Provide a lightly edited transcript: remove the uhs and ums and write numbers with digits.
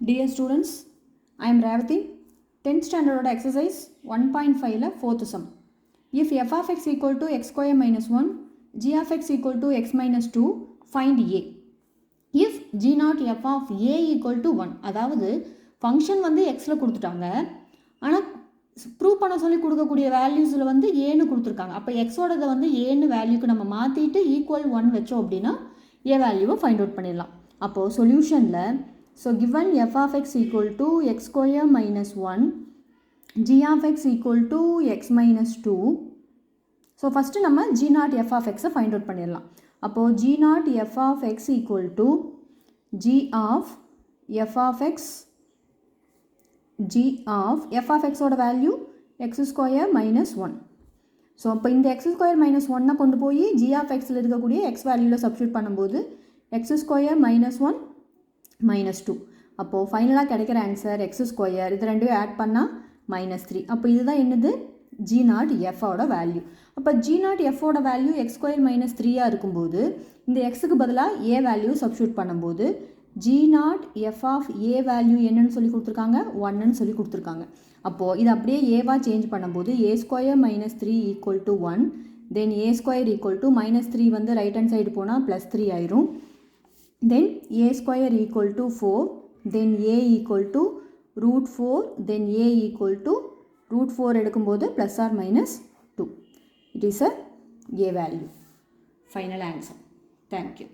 Dear students, I am Ravathi. 10th standard exercise 1.5 4th sum. If f of x equal to x square minus 1, g of x equal to x minus 2, find a. If g not f of a equal to 1, அதாவது function வந்து எக்ஸில் கொடுத்துட்டாங்க, ஆனால் prove பண்ண சொல்லி கொடுக்கக்கூடிய வேல்யூஸில் வந்து ஏன்னு கொடுத்துருக்காங்க. அப்போ எக்ஸோடதை வந்து ஏன்னு வேல்யூக்கு நம்ம மாற்றிட்டு ஈக்குவல் 1 வச்சோம் அப்படின்னா ஏ வேல்யூவை ஃபைண்ட் அவுட் பண்ணிடலாம். அப்போது சொல்யூஷனில் given f of x equal to x square minus 1, g of x equal to x minus 2. first நம்ம g naught f of x find out பண்ணிடலாம். அப்போது g naught f of x equal to g of f of x, f of x ஓட value x square minus 1. இப்போ இந்த x square minus 1 கொண்டு போய் g of x இருக்கக்கூடிய x வேல்யூவில் substitute பண்ணும்போது x square minus 1 minus 2. அப்போது ஃபைனலாக கிடைக்கிற ஆன்சர் x ஸ்கொயர், இது ரெண்டையும் ஆட் பண்ணால் -3. அப்போ இதுதான் என்னது g naught f ஓட வேல்யூ. அப்போ g naught f ஓட வேல்யூ x ஸ்கொயர் -3 இருக்கும்போது இந்த xக்கு பதிலாக a வேல்யூ சப்ஸ்டியூட் பண்ணும்போது g naught f of a value என்னன்னு சொல்லி கொடுத்துருக்காங்க, 1ன்னு சொல்லி கொடுத்துருக்காங்க. அப்போது இது அப்படியே ஏவா சேஞ்ச் பண்ணும்போது a square -3 equal to 1, then a square equal to -3 வந்து ரைட் ஹேண்ட் சைடு போனால் +3 ஆயிரும். Then a square equal to 4, then a equal to √4, then a equal to √4 எடுக்கும்போது plus or minus 2. It is a value. Final answer. Thank you.